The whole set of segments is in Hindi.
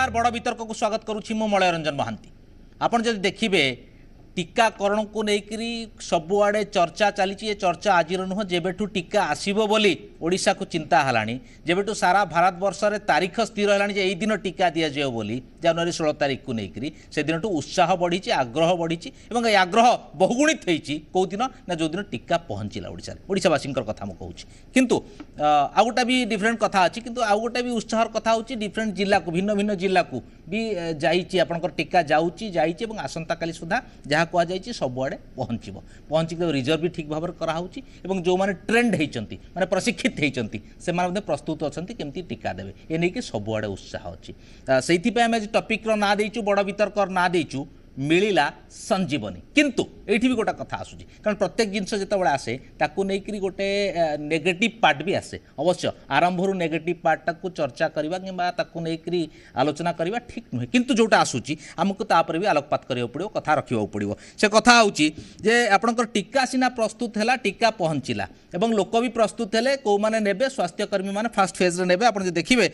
नमस्कार बड़ वितर्क को स्वागत करुच्ची मु मलय रंजन महांती। आपण जदि देखिबे टीकाकरण को लेकर सबुआड़े चर्चा चली चर्चा आज नुह जेबेठू टीका आसीबो बोली ओडिशा को चिंता हलानी जेबेठू सारा भारत वर्ष रे तारीख स्थिर हलानी जे एई दिन टीका दिया जाए बोली जनवरी 16 तारीख को लेकर से दिन उत्साह बढ़ी आग्रह बढ़ी और आग्रह बहुगुणित होती कौ दिन ना जो दिन टीका पहुँचला ओडिशावासी कथा मुझे कहूँ किंतु आ गोटा भी डिफरेंट कथा अच्छी किंतु आ गोटा भी उत्साहर कथा होची डिफरेंट जिला को भिन्न भिन्न जिला को भी जाइए आपंकर टीका जाऊँगी जाइए आसंता काली सुधा जहाँ कहुई सबुआड़े पहुँचिक रिजर्व भी ठीक भाव कराऊँगी और जो मैंने ट्रेंड होती माने प्रशिक्षित होती से प्रस्तुत अच्छा केमती टीका देवे ये नहीं कि सबुआड़े उत्साह अच्छी से आम टपिक ना देचु बड़ वितर्क ना देचु मिला संजीवनी किंतु ये भी गोटे कथा आसूँ कारण प्रत्येक जिनस जो आसे ताकू नहीं गोटे नेगेटिव पार्ट भी आसे अवश्य आरंभ नेगेटिव पार्टा को चर्चा करवा कि नहीं आलोचना करवा ठीक नुहे किंतु जोटा आसूँ आमको तापर भी आलोकपात करा पड़ो कथा रखा पड़ो से कथा हूँ जे आपणकर टीका सीना प्रस्तुत है टीका पहुँचला एवं लोक भी प्रस्तुत है कौ मैंने नेबे स्वास्थ्यकर्मी मैंने फास्ट फेज रे नेबे आपन देखिए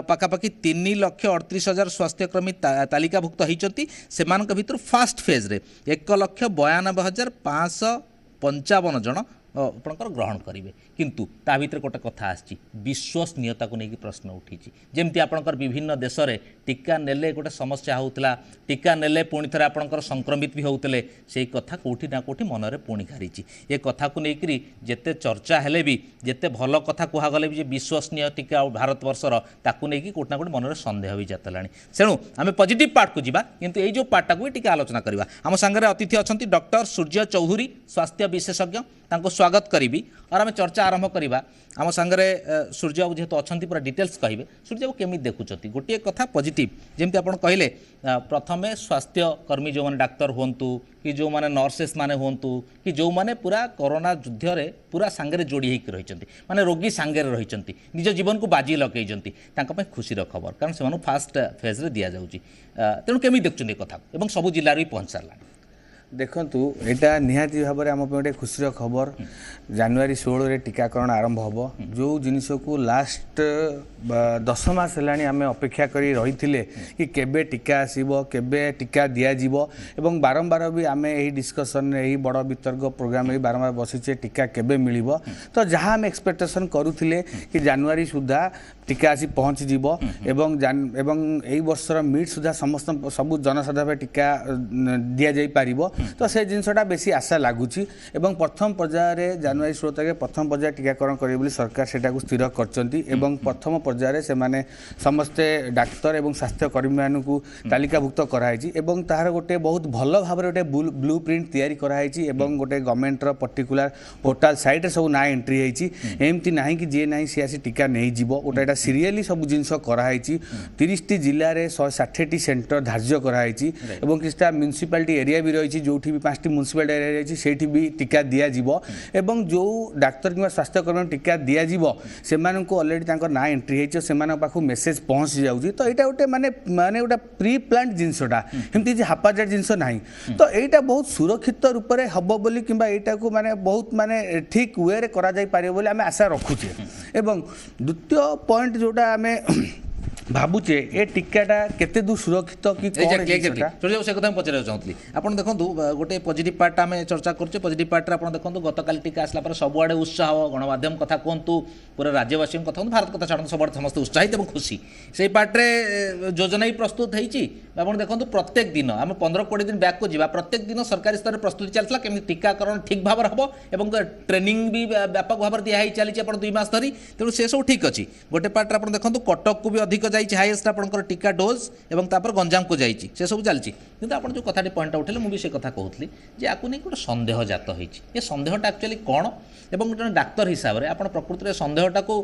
पाखापाखि 3,38,000 स्वास्थ्यकर्मी तालिकाभुक्त होती से भितर फास्ट फेज रे 1,92,555 जन आपंकर ग्रहण करेंगे किंतु ता भीतर गोटे कथा आसी विश्वसनीयता को लेकिन प्रश्न उठी जमती आपंकर विभिन्न देश में टीका नेले गोटे समस्या होता टीका नेले पुणी थे आपंकर संक्रमित भी होते से कथा कौटी ना कौटी मनरे पुणी घारी ये कथा को लेकर जिते चर्चा हेले भी जिते भल कथा कहगले भी विश्वसनीय टीका भारत वर्षर ताकू नहीं कौटी ना कौटी मनरे संदेह भी जातला तेणु आम पॉजिटिव पार्ट को जीवा किंतु ये जो पार्टा को भी टीका आलोचना करवा आम सांगे अतिथि अच्छा डॉक्टर सूर्य चौधरी स्वास्थ्य विशेषज्ञ तांको स्वागत करी और आम चर्चा आरंभ करवा आम सांगे सूर्य बाबू जेहेतु अच्छा पूरा डिटेल्स कहे सूर्य बाबू केमी देखुं गोटे कथा पॉजिटिव जमती आप कहले प्रथमे स्वास्थ्यकर्मी जो मैंने डाक्तर हूँ कि जो मैंने नर्सेस माने हूँ कि जो मैंने पूरा कोरोना युद्ध रे पूरा सांगे जोड़ी होकर रही माने रोगी सांगे रही निज जीवन को बाजी लगे खुशी खबर कारण से फास्ट फेज रे दि जाऊँगी तेणु केमी देखुं कथा और सबू जिले भी पहुँच सारा देखंतु एटा निहाती भाव में आम गोटे खुशी खबर जनवरी 16 रे टीकाकरण आरंभ हम जो जिनिस को लास्ट 10 मास है आम अपेक्षा कर रही कि केबे टीका आसीबो केबे टीका दिया जीवो एवं बारंबार भी आम यही डिस्कसन यही बड़ वितर्क प्रोग्राम में बारंबार बसीचे टीका केबे मिलिबो तो जहाँ आम एक्सपेक्टेशन करुले कि जनवरी सुधा टीका आसी पहुँच जीवो एवं यही वर्षर मिड सुधा समस्त सबू जनसाधारण टीका दि जाई पारिबो तो से जिनसटा बेसी आशा लगुच प्रथम पर्यायर जनवरी 16 तारीख प्रथम पर्यायर टीकाकरण करेंगे सरकार सेटा को स्थिर कर प्रथम पर्यायर से माने समस्ते डाक्तर और स्वास्थ्यकर्मी मानू तालिकाभुक्त कराई तार गोटे बहुत भल भाव गोटे ब्लू प्रिंट तैयारी कराई गोटे गवर्नमेंटर पर्टिकुलर पोर्टाल साइट सब ना एंट्री होती एमती ना कि जी ना सी आसी टीका नहीं जीवो गोटे सीरियली सब जिनस कराई 30 टी जिले में 160 टी सेंटर धार्य कराई किसी म्यूनिसिपालिटी एरिया भी रही जो भी 5टी म्यूनिसिपालिटी एरिया रही से भी टीका दि जाव एवं जो डाक्तर कि स्वास्थ्यकर्मी टीका दि जाव से अलरेडी ना एंट्री होती पाखु मेसेज पहुँची जाऊँगी तो यहाँ गोटे माने माने गोटे प्री प्लांट जिनसटा एमती हापाजार्ड जिनस ना तो यहाँ बहुत सुरक्षित रूप से हम बोली कि को माने बहुत माने ठीक वे रे करा जाई पारे बोली आम आशा रखुचे एवं द्वितीय पॉइंट जोटा आम भावुचे ए टीकाटा केते दूर सुरक्षित कि से कथा पचार चाहूँगी आप देखो गोटे पॉजिटिव पार्ट आम चर्चा करें पॉजिटिव पार्ट आप देखो गतकाली टीका आसला सबुआड़े उत्साह गणमाध्यम कथा कहतु पूरा राज्यवासी कथा भारत कथा छाड़ू सब समस्त उत्साहित और खुशी से पार्टे योजना ही प्रस्तुत होती देखो प्रत्येक दिन आम 15-20 दिन बैक को जावा प्रत्येक दिन सरकारी स्तर में प्रस्तुति चलता केमी टीकाकरण ठीक भाव हम और ट्रेनिंग भी व्यापक भाव दिखाई चली 2 मास धरी तेणु से सब ठीक अच्छी गोटे पार्ट आप देखो कटक को भी अधिक जाइए हाईएस्ट आपंकर टीका डोज एवं तापर गंजाम को जाइए से सब चलती किंतु आप जो कथाटी पॉइंट उठे मुझे से कथा कहूली जे आपको नहीं गोटे सन्देह जात होती सन्देहटा एक्चुअली कौन एवं गोटे डाक्तर हिसाब से आप प्रकृत में सन्देहटा को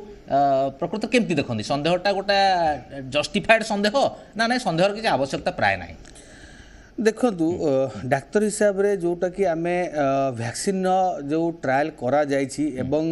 प्रकृत केमती देखते सन्देहटा गोटे जस्टिफाइड सन्देह ना ना सन्देह किसी आवश्यकता प्राय ना देखु डाक्तर हिसाब से जोटा कि आम वैक्सीन जो ट्रायल करा जाइछि एवं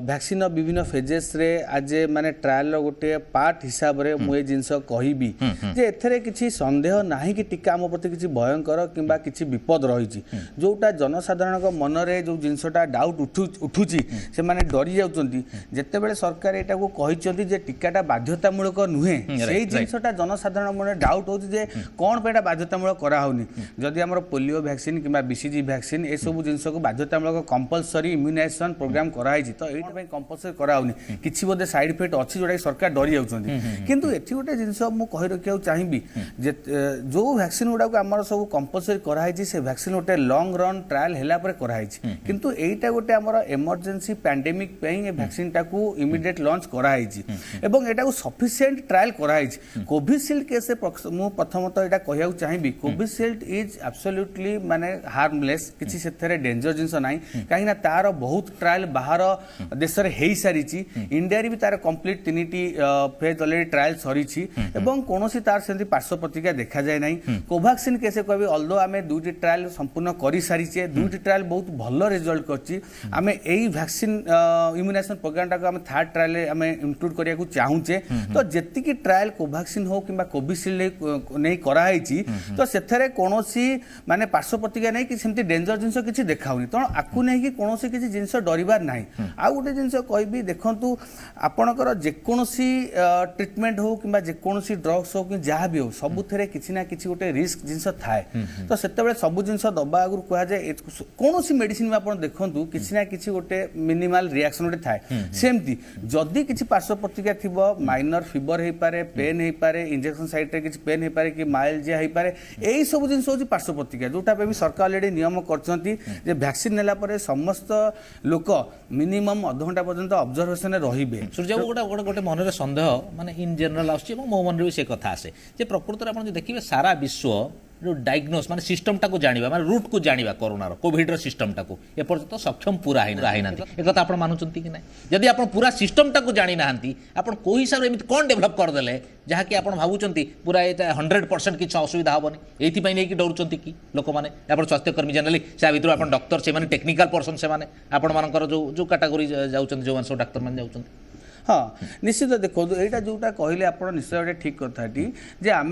वैक्सीन विभिन्न फेजेस रे आज माने ट्रायल गोटे पार्ट हिसाब से मुझे जिनस कहबी जे एथरे किछि संदेह नाही कि टीका आम प्रति किछि भयंकर किंबा किछि विपद रही जोटा जनसाधारण मन रे जो जिनसटा डाउट उठुची से माने डरी जाउचंती जेतेबेले सरकार एटा को कहिचंती जे टीकाटा बाध्यतामूलक नुहे सेही जिनसटा जनसाधारण मन डाउट होची जे कोन पेटा बाध्यतामूलक करा होनी जदि हमर पोलियो वैक्सीन किंबा बीसीजी वैक्सीन ए सब जिनस को बाध्यतामूलक कंपलसरी इम्यूनाइजेशन प्रोग्राम करा हिची तो एटा पे कंपलसरी करा होनी किछि बोधे साइड इफेक्ट अछि जोडा सरकार डरी जाउचंती किंतु एथि गोटे जिनस मु कहि रखिया चाहिबी जे जो वैक्सीन गुडा को हमर सब कंपलसरी करा हिची से वैक्सीन गोटे लॉन्ग रन ट्रायल हेला पर करा हिची किंतु एटा गोटे हमर इमरजेंसी पैंडेमिक पे ए वैक्सीन टाकू इमीडिएट लॉन्च करा हिची एवं एटा को सफिशिएंट ट्रायल करा हिची कोविशील्ड केस मु प्रथमत एटा कहिया चाहिबी कोविशील्ड इज एब्सोल्युटली माने हार्मलेस किछि सेथरे डेंजर जिंस नाही काहे ना तार बहुत ट्रायल बाहर देश रे हेई सारिची इंडिया रे भी तार कंप्लीट तिनिटी फेज ऑलरेडी ट्रायल सरीची एवं कोनोसी तार सेंती पार्श्व प्रतिक्रिया देखा जाय नाही कोवैक्सीन केसे कहबी ऑल्दो आमे दुटी ट्रायल संपूर्ण करि सारिचे दुटी ट्रायल बहुत भलो रिजल्ट करची आमे एई वैक्सीन इम्यूनाइजेशन प्रोग्राम टाको आमे थर्ड ट्रायल आमे इंक्लूड करिया को चाहूचे तो जेति की ट्रायल कोवैक्सीन हो किबा कोविशील्ड नै करा हैची तो सेथरे कोनोसी माने पार्श्व प्रतिक्रिया नै कि सेंती डेंजर जिंस किछि देखाउनी तो आकु नै कि कोनोसी किछि जिंस डरिबार नाही आ गोटे जिंस कहबी देखंतु आपणकर जे कोनोसी ट्रीटमेंट हो किबा जे कोनोसी ड्रग्स हो कि जहा भी हो सबु थरे किछि ना किछि गोटे रिस्क जिंस थाए तो सेतेबेले सबु जिंस दबा आगु कहा जाय कोनोसी मेडिसिन में आपण देखंतु किछि ना किछि गोटे मिनिमल रिएक्शन गोटे थाए सेमती जदी किछि पार्श्व प्रतिक्रिया थिबो माइनर फीवर हे पारे पेन हे पारे इंजेक्शन साइट रे किछि पेन हे पारे कि माइल्ड हे पारे एई सब जिंस होछि पार्श्व प्रतिक्रिया जोटा पे भी सरकार ऑलरेडी नियम करचंती जे वैक्सीन नेला परे समस्त लोक मिनिमम आधा घंटा पर्यंत ऑब्जर्वेशन रहिबे सूर्य गोटे गोटे मन रे संदेह माने इन जनरल आछि এবং मो मन रे भी से कथा आसे जे प्रकृत रे आपण देखिबे सारा विश्व जो डायग्नोस माने सिस्टम टाको जानिबा माने रूट को जानिबा कोरोना रो कोविड रो सिस्टम टाको ए पर्यंत सक्षम पूरा है ना एक कथा आपण मानुचंती कि नै यदि आपण पूरा सिस्टम टाको जानि नाहंती आपण को हिसाब रे एमित कोन डेवलप कर देले जहा कि आपण भाबुचंती पूरा एटा 100% किछ असुविधा होबनी एथि पई नै कि डरुचंती कि लोक माने आपण स्वास्थ्य कर्मी जनरली से भितर आपण डॉक्टर से माने टेक्निकल पर्सन से माने आपण मानकर जो जो कैटेगरी जाउचंती जो माने डॉक्टर माने जाउचंती हाँ निश्चित देखो यहाँ जोटा कहले आप निश्चय गोटे ठीक कथाटी जे आम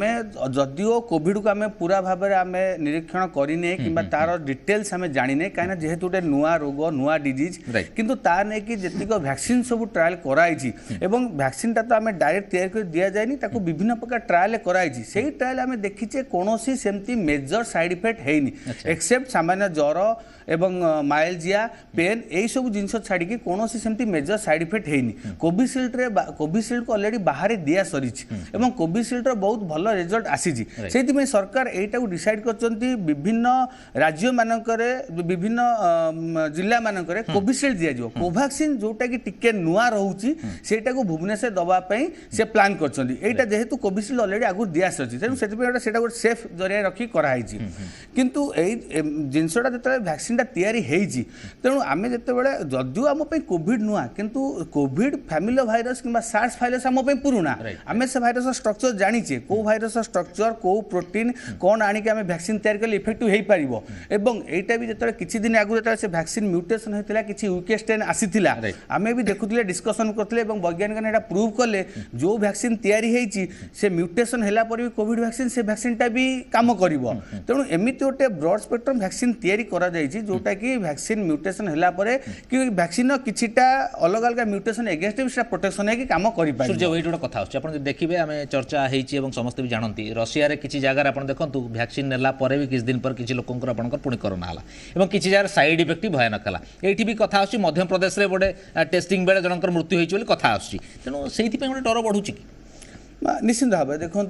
जदिओ कोविड को आम पूरा भाव में आम निरीक्षण करें कि तार डिटेल्स आम जाने कहीं जेहेतु गोटे नुआ रोग नुआ डिजीज किंतु तार नहीं कि जीक वैक्सीन सब ट्रायल कराई एवं वैक्सीनटा तो आम डायरेक्ट तैयारी कर दि जाए ताको विभिन्न प्रकार ट्रायल कराई से ट्रायल आम देखीचे कौन सेमती मेजर साइड इफेक्ट है एक्सेप्ट सामान्य ज्वर एवं माइल्जिया पेन यही सब जिन छाड़ी कौन सेमती मेजर साइड इफेक्ट है कोविशील्ड को ऑलरेडी बाहर दिया सरी एवं कोविशील्ड बहुत भल रिजल्ट आसी से सरकार यहीटा डिसाइड कर विभिन्न राज्य मानक विभिन्न जिला मानक कोविशील्ड दिया कोवैक्सीन जोटा कि टिके नुआ रोचे सेटा को भुवनेश्वर दवाई से प्लान कर जेहेतु कोविशील्ड ऑलरेडी आगु दिया सरी तेणु से सेफ जरिया रखी कराई किंतु जिनसटा जो वैक्सीन तैयारी होती तेणु आम जितेबाला जदिव आम कोविड नुआ किंतु कोविड फैमिली भाइरस कि सार्स भाइरस आम पुराणा आम से भाइरस स्ट्रक्चर जानीचे को भाइरस स्ट्रक्चर को प्रोटीन कौन आनिक आम वैक्सीन तैयारी कले इफेक्टिव हो पार एवं एटा भी जो किसी दिन आगु जो वैक्सीन म्यूटेशन होता किसी यूके स्ट्रेन आसीला आम भी देखुले डिस्कसन करते वैज्ञानिक प्रूव कले जो वैक्सीन तैयारी होती से म्यूटेशन है भी कोविड वैक्सीन से वैक्सीनटा भी काम कर तेणु एमती गोटे ब्रॉड स्पेक्ट्रम वैक्सीन तैयारी करा जोटा कि वैक्सीन म्यूटेशन है कि वैक्सीन किछिटा अलग अलग म्यूटेशन एगेंस्ट भी प्रोटेक्शन है कि काम कर सूर्य वही गोटे कथा आप देखिए आम चर्चा हो समस्त भी जानती रशिया रे किसी जगह आप देखो वैक्सीन नेला पर भी किसी दिन पर किसी लोकंर आपंकर पुणी कोरोना है किसी जगह साइड इफेक्ट भयानक है ये भी कथा आसूँ मध्यप्रदेश में गोटे टेस्टिंग बेले जनकर मृत्यु होती कथा आसूँ तेणु से गोटे डर बढ़ुँ कि निश्चित भाव देखु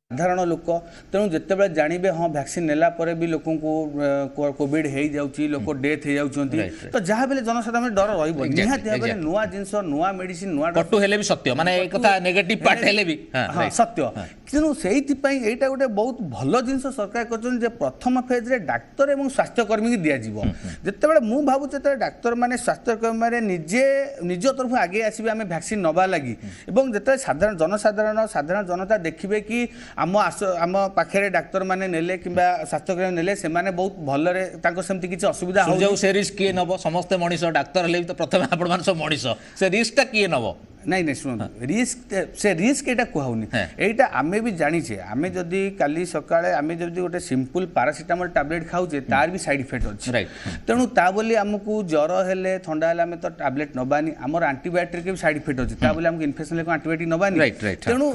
साधारण लोक तेणु जितेबाला जानवे हाँ वैक्सीन नेला पर भी लोक कोविड हो जाऊँगी लोक डेथ हो जाती तो जहाँ भी जनसाधारण डर रही नुआ जिन नुआ मेडिसिन नुआ कटु हेले भी सत्य माने एक कथा नेगेटिव पार्ट हेले भी हाँ सत्य तेणु से यहाँ गोटे बहुत भल जिन सरकार कर प्रथम फेज रे डाक्तर और स्वास्थ्यकर्मी की दिज्व जितेबाला मु भावुचे डाक्तर मैंने स्वास्थ्यकर्मी मैंने निजे निज तरफ आगे आसवे आम वैक्सीन नवा लगी जो साधारण जनता देखिए कि आम पाखे डाक्तर मैंने नेले कि स्वास्थ्यकर्मी नेले से बहुत भलरे सेमती किसी असुविधा हो से रिस्क किए नब समस्ते मनीष डाक्तर हेले तो प्रथम आपण सब मनीष से रिस्कटा किए नब नहीं नहीं शुणु रिस्क से रिस्क एटा कहूनी एटा आमे भी जानिछे आमे जदी काली सकाळे आमे जदी गोटे सिंपल पैरासिटामोल टैबलेट खाउछे तार भी साइड इफेक्ट अछि तेणु ता बोली हमकु ज्वर हेले ठंडा हेले आमे तो टैबलेट नबानी हमर एंटीबायोटिक के भी साइड इफेक्ट अछि ता बोली हमकु इन्फेक्शन लेको एंटीबायोटिक नबानी तेणु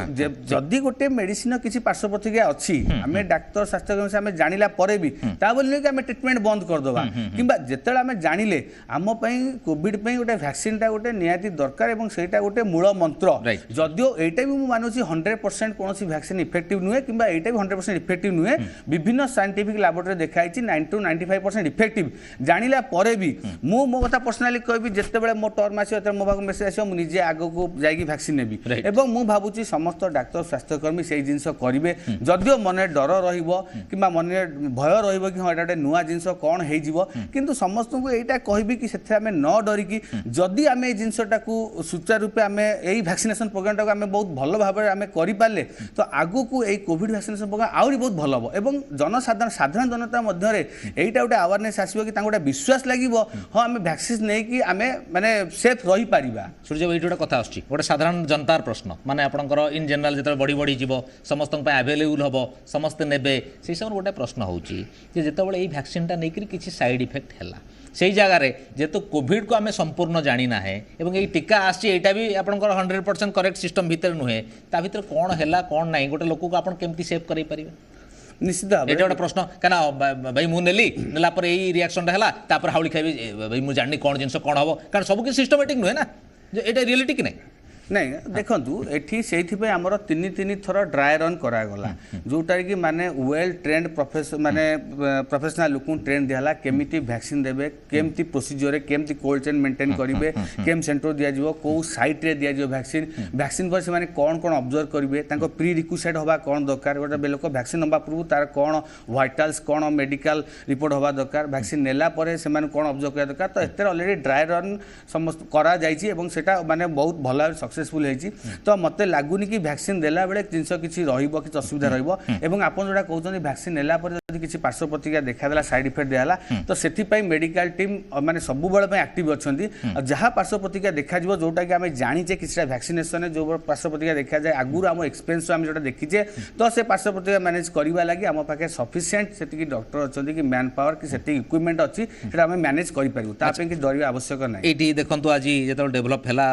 जदी गोटे मेडिसिन किछि पार्श्व प्रतिक्रिया अछि आमे डॉक्टर स्वास्थ्यकर्मी से आमे जानिला परे भी ता बोली कि आमे ट्रीटमेंट बंद कर दबा किबा जेतेला आमे जानिले आम पई कोविड पई गोटे वैक्सीन ता गोटे नियाती दरकार एवं सेटा गोटे मूल मंत्र जदियो एटा भी मानुची 100% कौन वैक्सीन इफेक्टिव नुहे कि एटा भी 100% इफेक्टिव नुहे विभिन्न साइंटिफिक लैबोरेटरी देखाई 90 to 95% इफेक्टिव जानिला परे भी मो कथा पर्सनाली कहबी जेतेबेले मो टर्म आसी मो पाक मेसेज आसी मुझे आगो को जाइकी वैक्सीन नेबी एवं मु भाबुची समस्त डाक्टर स्वास्थ्यकर्मी से जिनस करिवे जदियो मने डर रहिबो किबा मने भय रहिबो कि एटा नुआ जिनस कोन हेइ जिवो किंतु समस्त को एटा कहबी कि सेथे हमें न डरिकी जदि हमें जिनसटा को सुचारू रूपे हमें यही वैक्सीनेशन प्रोग्राम टाक आम बहुत भल भाव में करें तो आगू को यही कोविड वैक्सीनेशन प्रोग्राम आहरी बहुत भल हम एवं जनसाधारण साधारण जनता मध्य यहीटा गोटे अवेयरनेस आसो कि गोटे विश्वास लगे हाँ आम वैक्सीन नहीं कि आम माने सेफ रही पारिबा सूर्य ये गोटे कथा आसुची गोटे साधारण जनतार प्रश्न माने आपनकर इन जनरल जो बढ़ी बढ़ी जीव समस्त आभेलेबुल हम समस्ते नेबे से सब गोटे प्रश्न होची जे जेतेबेले एही वैक्सीनटा नहीं कि किसी साइड इफेक्ट हैला से जगार जेहेतु कोविड को आम संपूर्ण जाना है और ये टीका आसा भी आपंकर 100% करेक्ट सिस्टम भितर नुहे ता भीतर कौन है कौन ना गोटे लोक को आप केमती सेव कर निश्चित ये गोटे प्रश्न क्या भाई मुझे नेली नेला यही रिएक्शन है हाउली खाई भाई मुझे जानी कौन जिन कौन हम कारण सब किसी सिस्टमेटिक नुहे ना ये रियलिटी कि नहीं नहीं देखु एठी से आमर तीन थर ड्राए रन करागला जोटा कि माने वेल ट्रेंड माने प्रोफेशनल लोक ट्रेंड दिहला केमिति वैक्सीन देबे केमती प्रोसीजर केमती कोल्ड चेन मेंटेन करेंगे केम सेंटर दिया कौ साइट रे दिया वैक्सीन वैक्सीन पर से कौन कौन ऑब्जर्व करेंगे प्री रिक्विजिट हवा कौन दरकार गोटे लोक वैक्सीन नवा पूर्व तार कौन वाइटाल्स कौन मेडिकल रिपोर्ट हवा दरकार वैक्सीन नेला परे से कौन ऑब्जर्व करा दरकार तो एते ऑलरेडी ड्राए रन समस्त करा जायछि एवं सेटा माने बहुत भल सक्सेसफुल है तो मत लगुनि कि वैक्सीन देला बेले जिनस किसी किसी असुविधा रहिबो एवं आपन जोड़ा कहउछन वैक्सीन नेला पर जदि किसी पार्श्व प्रतिक्रिया देखा देला साइड इफेक्ट देला तो सेथि पई मेडिकल टीम माने सब बेले पे एक्टिव अछंती जहाँ पार्श्व प्रतिक्रिया देखा जिवो जोटा कि आमे जानिचे किसी वैक्सीनेशन जो पार्श्व प्रतिक्रिया देखा जाए आगुर आम एक्सपीरियंस आम जोटा देखीचे तो से पार्श्व प्रतिक्रिया मैनेज करबा लागि आम पाखे सफिशिएंट सेति डॉक्टर अछंती कि मैन पावर कि सेति इक्विपमेंट अछि सेटा आमे मैनेज करि परिबो ता पे कि डरिया आवश्यक नै एटी देखंतु आज जेतो डेवलप हैला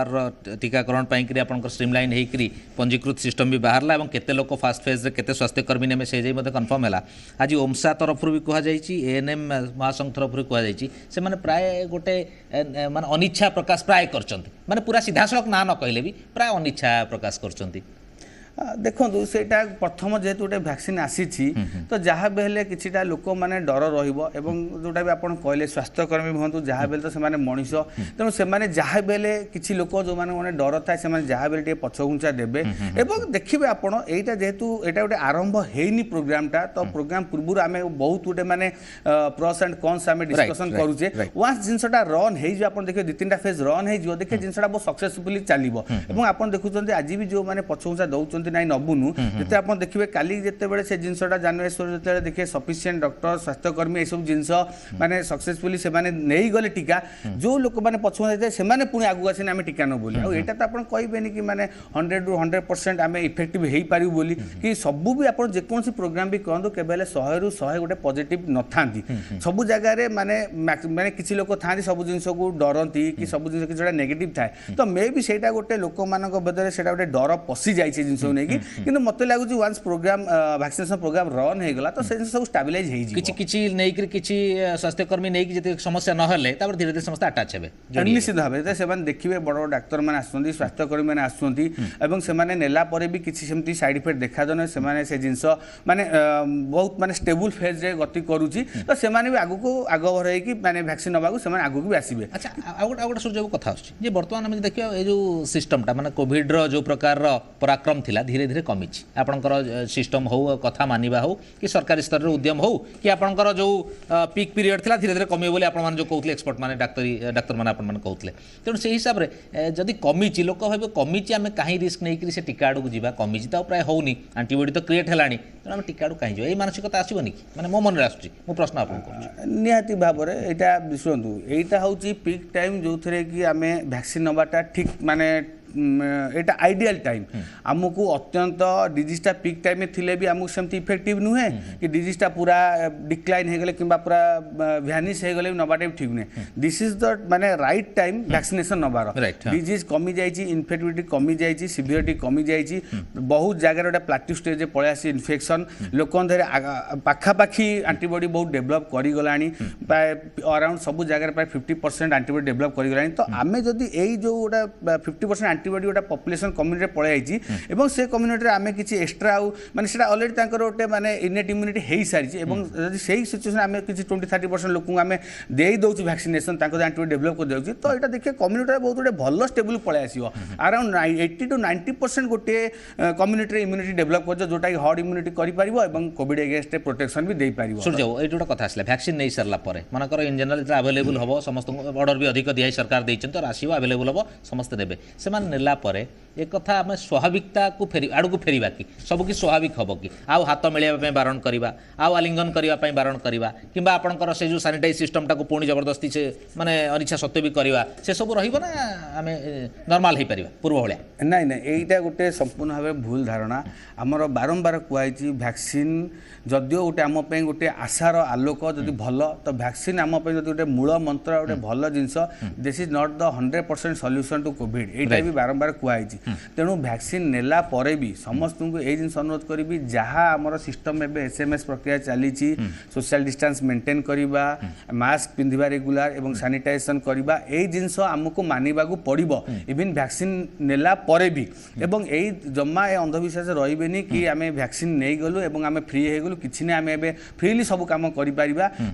टीकाकरण पई कि आपनकर स्ट्रीमलाइन होकरी पंजीकृत सिस्टम भी बाहरला और केते लोक फास्ट फेज रे केते स्वास्थ्यकर्मी ने से कन्फर्म है आज ओमसा तरफ भी कहुई एएनएम महासंघ तरफ कहुई से मैंने प्राय गोटे माने अनिच्छा प्रकाश प्राय कर पूरा सीधा सड़क ना न कहले भी प्राय अनिच्छा प्रकाश कर देखो सेटा प्रथम जेहेतु गोटे वैक्सीन आसी तो जहाँ भी हेल्ले किछिटा लोक मैंने डर रही जोटा भी आपन कहले स्वास्थ्यकर्मी हूँ जहाँ भी तो से मनीष तेणु से जहाँ भी हेल्ले किसी लोक जो मैंने डर थाए से जहाँ भी पछघुंचा देवे और देखिए आपड़ यहाँ जेहेतु यहाँ गोटे आरंभ होनी प्रोग्रामटा तो प्रोग्राम पूर्व आम बहुत गोटे मैंने प्रस एंड कन्स आम डिस्कसन करुचे वांस जिनसा रन हो देखिए 2-3टा फेज रन हो देखिए जिनसा बहुत सक्सेसफुली चलो और आप देखुं आज भी जो मैंने पछघुंचा दौरान ना नबुनु जिते आप देखिए काली जिते से जिनसा जानुआरी जो देखिए सफिशिएंट डॉक्टर स्वास्थ्यकर्मी सब जिनस माने सक्सेसफुली से नहीं गले टीका जो लोक मैंने पछुआ से पुणी आगू आसने आम टीका न बोली और यहाँ तो आप कहबेनि कि माने 100 to 100% आम इफेक्टिव हो पारू बोली कि सबू भी आप जेकोसी प्रोग्राम भी कहूँ केवल 100 ରୁ 100 गोटे पॉजिटिव न था सब जगह माने माने किसी लोक था सब जिनस को डरती कि सब जिन किसी नेगेटिव थाए तो मे भी सेटा गोटे लोक मान बदले से गोटे डर पशि जाए जिनस नहीं कि मत लगुच वांस प्रोग्राम वैक्सीनेशन प्रोग्राम रन हो गला तो से सब स्टेबलाइज हो किछि किछि नै कि किछि स्वास्थ्यकर्मी नै कि जते समस्या न हेले तापर धीरे धीरे समस्त अटैच हेबे निश्चित भाबे से देखिए बड़ बड़ डाक्तर मैंने आसुँच स्वास्थ्यकर्मी मैंने आसुँच और से नेला परे भी किसी सेमती साइड इफेक्ट देखा जाने से जिनस माने बहुत माने स्टेबल फेज रे गति करूची तो से भी आगु को आग भर कि माने वैक्सीन नबाकू से आगु भी आसबे अच्छा आ गोटे सूर्य कथा आछी जे वर्तमान हम देखियो ए जो सिस्टमटा माने कोविड रो जो प्रकार पराक्रम थिला धीरे धीरे कमी आपणकर सिस्टम हो कथा मानिबा हो कि सरकारी स्तर रे उद्यम हो कि आपणकर जो पीक पीरियड थिला धीरे धीरे कमी बोली आपण जो कहते एक्सपर्ट माने डाक्तर माने आपण माने कहते तेणु से हिसाब रे जदि कमी लोक भाई कमी आम कहीं रिस्क नहीं से टीका आड़ को जावा कमी तो प्राय होनी आंटीबॉडी तो क्रिएट है तेणु आम टीका आड़ कहीं जावा ये मानसिकता आसबनी कि मैंने मो मन आसूँ मो प्रश्न आपको निहाती भाव में यहाँ शुणु यहाँ हूँ पिक टाइम जो थे कि आम भैक्सीन नवाटा ठीक माने एटा आइडियल टाइम आमको अत्यंत डिजीजटा पिक टाइम में थिले भी आमको सेमती इफेक्टिव नुहे कि डिजीजटा पूरा डिक्लाइन हो गले कि पूरा भ्यानिश हो गले नबाटा ठीक नुहे दिस इज द माने राइट टाइम वैक्सीनेशन नबार डिजीज कमी जाइए इनफेक्टिविटी कमी जाइए सिवियरिटी कमी जाइए बहुत जगह गोटे प्लाट्यू स्टेज पलि आसी इनफेक्शन लोक पाखापाखि आंटीबॉडी बहुत डेभलप करीगला प्राय अराउंड सब जगह प्राय 50% आंटीबॉडी डेभलप करीगला तो आम जदि यही जो गोटा 50% आंटीबॉडी गोटा पॉपुलेशन कम्युनिटी पलि आइछि एवं से कम्युनिटी आमे किछि एक्स्ट्रा आउ माने सेटा ऑलरेडी तांकर गोटे माने इनेट इम्यूनिटी हेई सारिछि एवं जदि सेही सिचुएशन आमे किछि 20-30% लोक आमे देई दउछु वैक्सीनेशन तांको आंटीबॉडी डेभलप कर दउछु तो एटा देखिए कम्युनिटी बहुत गोटे भलो स्टेबल पलि आसीबो अराउंड 80 to 90% गोटे कम्युनिटी इम्यूनिटी डेभलप कर जोटा कि हर्ड इम्यूनिटी करि परिबो एवं कोविड अगेंस्ट प्रोटेक्शन भी देई परिबो सुन जाओ एटा कथा आसला वैक्सीन नै सरला परे मानकर इन जनरल अवेलेबल हबो समस्त ऑर्डर भी अधिक दिया सरकार दैछन तो आसीबो अवेलेबल हबो समस्त देबे से नेला परे एक कथा आम स्वाभाविकता को फेरी आड़ को फेरिबा कि सब कि स्वाभाविक हम कि आउ हाथ मिलैबा बारण करवा आउ आलिंगन करने बारण करवा कि आपंकर से जो सानिटाइज सिस्टम टाक पुणी जबरदस्ती से माने अनिच्छा सत्वे भी करवा से सब रहिबो ना आम नॉर्मल हो पारिबा पूर्व भाया नहीं नहीं एटा गोटे संपूर्ण भाव भूल धारणा आमर बारंबार कहई वैक्सीन जदिओ गोटे आम गोटे आशार आलोक जदि भल तो वैक्सीन आम गोटे मूल मंत्र गोटे भल जिनस this is not the 100% solution to COVID एटा भी बारंबार कहई तेणु वैक्सीन नेला परे भी समस्त को ये जिन अनुरोध करी जहाँ आमर सिस्टम एवं एसएमएस प्रक्रिया चली सोशल डिस्टेंस मेंटेन करवा मास्क पिंधिबा रेगुलर एवं सैनिटाइजेशन करवा ये जिनस आमको मानिबा पड़ो इवन वैक्सीन नेला परे भी एवं यही जमा ये अंधविश्वास रही कि आम वैक्सीन नहीं गलु एवं आम फ्री हो गलु किसी ना आम ए फ्रीली सब कम कर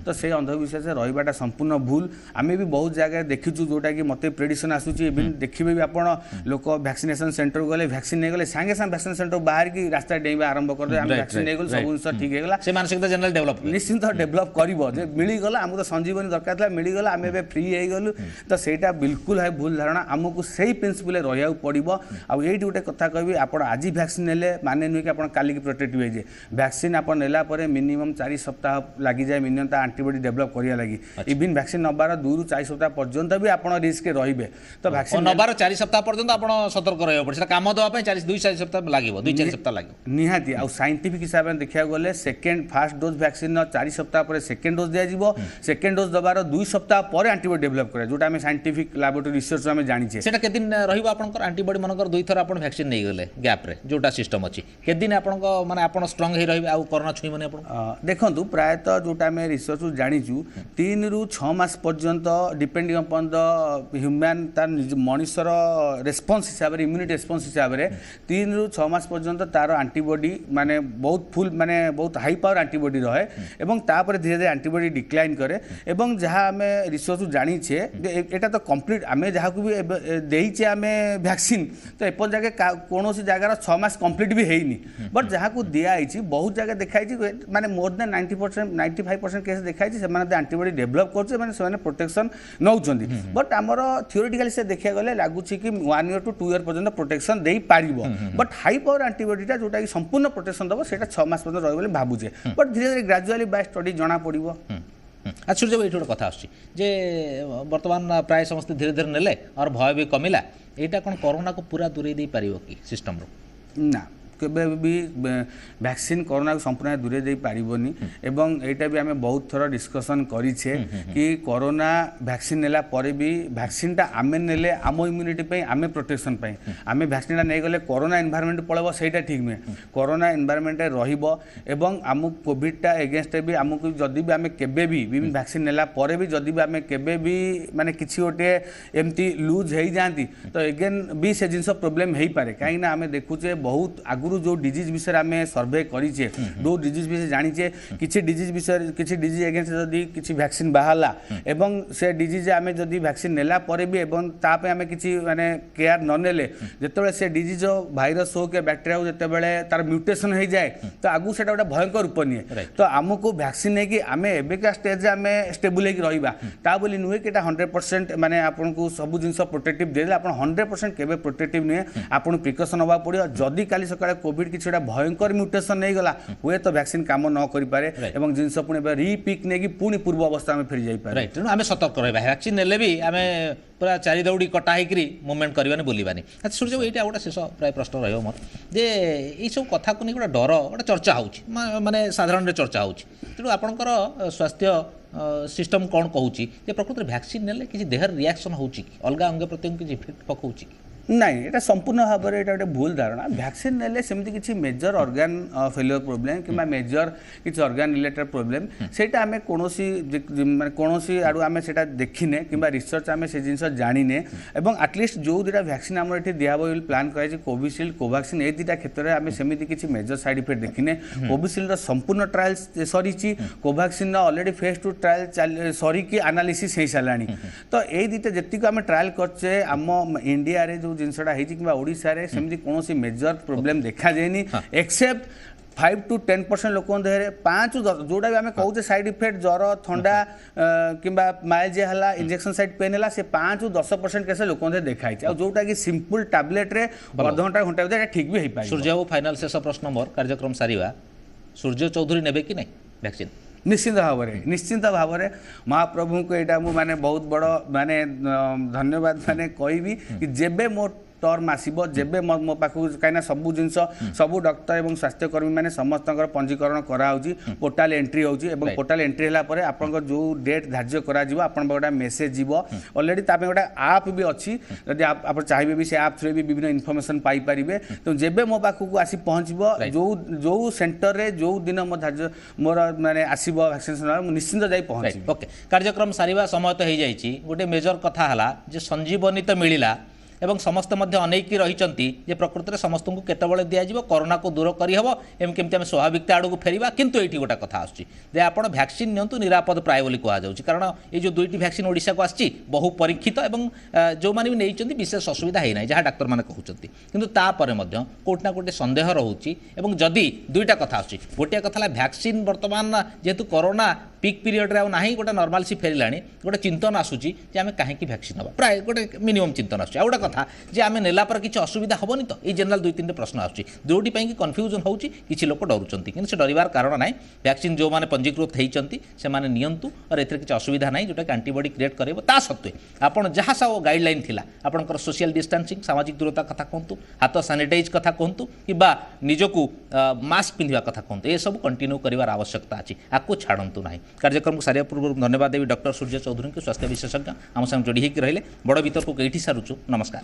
तो से अंधविश्वास रहीबाटा संपूर्ण भूल आम भी बहुत जगह देखीचु जोटा कि मत प्रेडिक्शन आसूची इवन देखिए भी आपण लोक वैक्सीनेशन सेंटर गले वैक्सीन नहीं गले सांगे सांगे वैक्सीन सेंटर बाहर की रास्ता डेइबा आरंभ कर दे वैक्सीन नहीं गल सब जिन ठीक होगा से मानसिकता जनरल डेवलप निश्चिंत डेवलप करिवो जे मिलीगला आमको तो संजीवनी दरकार था मिलीगला आम ए फ्री हो गलु तो सेटा बिल्कुल है भूल धारणा आमको सही प्रिंसिपल रहा पड़ो आउ ये गोटे कथा कहबी आप आज वैक्सीन नेले माने नुहे कि आप काली प्रोटेक्टिव है वैक्सीन आप नेला परे मिनिमम 4 सप्ताह लगी जाए मिनिमम ता एंटीबॉडी डेवलप करिया लगी इवन वैक्सीन नबार 2 ରୁ 4 सप्ताह पर्यंत भी आप रिस्क रहिबे तो वैक्सीन नबार 4 सप्ताह पर्यंत आप सतर्क रहा पड़े काम देवाई 2-4 सप्ताह लगे 2-4 सप्ताह लगे निहाती आ साइंटिफिक हिसाब से देखा गले सेकेंड फास्ट डोज वैक्सीन 4 सप्ताह पर सेकेंड डोज दिया सेकेंड डोज दबार 2 सप्ताह पर एंटीबॉडी डेवलप करे जोटा हम साइंटिफिक लैबोरेटरी रिसर्च में जानिछे सेटा के दिन रहिबो आपनकर एंटीबॉडी मनकर 2 थर आपन वैक्सीन नहीं गले गैप रे जोटा सिस्टम अछि के दिन आपनक माने आपन स्ट्रांग हे रहिबे आ कोरोना छुईमने आपन देखंतु प्रायतः जोटा हम रिसर्च जानिछु 3 ରୁ 6 मास पर्यंत डिपेंडिंग अपॉन द ह्यूमन तार मनुष्यर रेस्पॉन्स हिसाब रे इम्यूनिटी रेस्पॉन्स हिसाब रे 3 ରୁ 6 मास पर्यंत तार एंटीबॉडी माने बहुत फुल माने बहुत हाई पावर एंटीबॉडी रहे एवं तापर धीरे धीरे एंटीबॉडी डिक्लाइन करे एवं जहाँ आम रिसर्च जानिछे एटा तो कंप्लीट आम जहाँ को भी देइछे आम वैक्सीन तो एपर जगह कौन जगार 6 मास कंप्लीट भी हैनी बट जहाँ को दिखाई बहुत जगह देखाई माने मोर देन 90% 95% केस देखाई से एंटीबॉडी डेवलप कर प्रोटेक्शन नौचंदी बट आमर थियोरेटिकली से देखा गले लगुच कि 1 year to 2 year पर्यंत प्रोटेक्शन दे पारिबो बट हाई पावर एंटीबॉडीटा जोटा कि संपूर्ण प्रोटेक्शन दबो सेटा 6 मास पर्यंत रहिबो भाबुचे बट धीरे धीरे ग्रेजुअली बाय स्टडी जना पड़िबो अच्छा जब ये गोटे कथा जे वर्तमान प्राय समस्त धीरे धीरे नेले और भय भी कमिला एटा कौन कोरोना को पूरा दूरे दे पारिबो कि सिस्टम रो ना केबे भी वैक्सीन कोरोना को संपूर्ण दूरे दे पारिबोनी एवं एटा भी आमे बहुत थोड़ा डिस्कशन करिछे कि कोरोना वैक्सीन नेला परे भी वैक्सीन ता आमे नेले आमो इम्यूनिटी पे आमे प्रोटेक्शन पे आमे वैक्सीन नै गले कोरोना एनवायरनमेंट पळबो सेटा ठीक नुहे कोरोना एनवायरनमेंट रहिबो एवं आमु कोविड ता अगेंस्ट भी आमु जदी भी आमे केबे भी वैक्सीन नेला परे भी जदी भी आमे केबे भी माने किछि ओटे एम्ति लूज हेई जांती तो अगेन भी से जिंस प्रॉब्लम हेई पारे काहे ना आमे देखुचे बहुत आगुरु जो डिजीज विषय आम सर्वे करें जो डिजीज विषय जानीचे किसी डिजीज विषय किसी डिजीज एगेन्स्ट जदि किसी वैक्सीन बाहरला एवं से डिजीज आम जदि वैक्सीन नेला परे भी एवं तापे आम किसी माने केयर न नेले जिते से डिजीज भाइरस हो कि बैक्टेरिया हो जिते तार म्यूटेशन हो जाए तो आगु से गोटे भयंकर रूप निए तो आमको वैक्सीन नहीं कि आम एबिका स्टेज आम स्टेबल होगी रहा बोली नुहे कि 100% माने आपन को सब जिन प्रोटेक्टिव दे आप 100% केबे प्रोटेक्टिव नुहे आपन प्रिकसन हवा पड़ो जदि काली सकाଳେ कोविड किसी भयंकर म्यूटेशन नहीं गला हुए तो वैक्सीन काम न करि पारे एवं जिनस पुणी रिपिक नहीं पुणी पूर्व अवस्था में फेरी जाई पारे राइट तेणु आम सतर्क रहा वैक्सीन नेले भी आम पूरा चारि दौड़ी कटा होकर मुवमेंट करवानी बुलवानी अच्छा सूर्य ये गोटे शेष प्राय प्रश्न रहा मोर जे ये सब कथा को नहीं गोटे डर गोटे चर्चा हो माने साधारण चर्चा हो तेणु आपंकर स्वास्थ्य सिस्टम कौन कहूँ प्रकृत वैक्सीन नेले किसी देहर रिएक्शन हो अलग अंग प्रत्यंग किसी इफेक्ट पकाऊ नहीं ये संपूर्ण भाव में गोटे भूल धारणा वैक्सीन नेले सेमती किसी मेजर ऑर्गन फेलियर प्रोब्लेम कि मेजर किसी ऑर्गन रिलेटेड प्रोब्लेम सेटा आमे कोनोसी आडू आमे सेटा देखिने किंबा रिसर्च आमे से जिनस जानिने एवं एटलिस्ट जो दुटा वैक्सीन आमर एठी दिया बोली प्लान कराई कोविशील्ड कोवैक्सीन ए दुटा क्षेत्र में आमे सेमती किसी मेजर साइड इफेक्ट देखिने कोविशील्ड संपूर्ण ट्रायल सरीची कोवैक्सीन ऑलरेडी फेज 2 ट्रायल सरीकी एनालिसिस हो साराणी तो ये दुटा जी आम ट्रायल करचे आम इंडिया रे जो जिनसटा होती ओडिशा रे सेमती कौन मेजर प्रोब्लेम देखा जाएनी एक्सेप्ट 5 to 10% लोक देहरे 5 जोटा भी आम कहूँ साइड इफेक्ट ज्वर थंडा किंबा माइल्जिया है इंजेक्शन साइड पेन है से 5 to 10% कैसे लोक देखाई जोटा कि सिंपल टैबलेट रे अध घंटा घंटा ठीक भी हो पाए सूर्य बाबू फाइनाल शेष प्रश्न मोर कार्यक्रम सारिबा सूर्य चौधरी नेबे कि नहीं वैक्सीन निश्चिंत भाव में महाप्रभु को यहाँ मुझे बहुत बड़ माने धन्यवाद माने कहबी कि जेबे मो टर्म आसो जेबे मो पाखु कहीं सबू जिन सबू डॉक्टर और स्वास्थ्यकर्मी मैंने समस्त पंजीकरण कराऊँगी पोर्टाल एंट्री होची पोर्टाल एंट्री है आप जो डेट धार्य कर गोटे मेसेज जीव अलरेडी गोटे आप भी अच्छी जदि आप चाहिए भी से आप थ्रू भी विभिन्न इनफर्मेशन पाइपर तो जेबे मो पाखक आसी पहुँचब जो सेंटर रे जो दिन मो धार्य मोर माने आसब वैक्सीनेशन निश्चिंत जाई पहुँच ओके कार्यक्रम सारिबा समय तो हो जाइए गोटे मेजर कथा है जे संजीवनी तो मिलला एवं समस्ते मध्य अनेकी रही प्रकृत में समस्त को केतबले दिज्व कोरोना को दूर करहब एवं केमती आम स्वाभाविकता आड़ को फेरवा किंतु ये गोटे कथा आसुच्छी आपड़ वैक्सीन नियंतु निरापद प्राय बोली कहुच्छी कारण ये जो दुईटी वैक्सीन ओडिशा को आसी बहु परीक्षित एवं जो मैंने भी नहीं विशेष असुविधा है ना जहाँ डाक्तर मैंने कहते किंतु तापर कोटना कोटे संदेह रोचे और जदि दुईटा कथा आसुच्छी गोटे कथा वैक्सीन बर्तमान जेहेतु कोरोना पिक पीरियड रे ना गोटे नर्मालसी फेरला गोटे चिंतन आसूची जे आम कहीं वैक्सीन हाँ प्राय गोटे मिनिमम चिंतन आस गोटे कथा जे आम नेला पर किसी असुविधा हेनी तो ये जनरल 2-3 प्रश्न आसूँ जोटी कन्फ्यूजन होची किसी लोक डरुंच कि से डरबार कारण ना वैक्सीन जो मैंने पंजीकृत होती से नियंतु और एथरे किसी असुविधा ना जोटा आंटीबॉडी क्रिएट करे ता सत्वे आपड़ जहाँ सब गाइडलाइन थिला आपंकर सोशल डिस्टेंसिंग सामाजिक दूरता कथा कहतु हाथ सानिटाइज कथा कहतु कि निजक मास्क पिंधा कथा कहतु ये सब कंटिन्यू कर आवश्यकता अच्छी आपको छाड़ू ना कार्यक्रम को सारे पूर्व धन्यवाद देवी डॉक्टर सूर्य चौधरी को स्वास्थ्य विशेषज्ञ आम संग जोड़ी होकर रहिले बड़ वितर्क को कईठी सारुचु नमस्कार।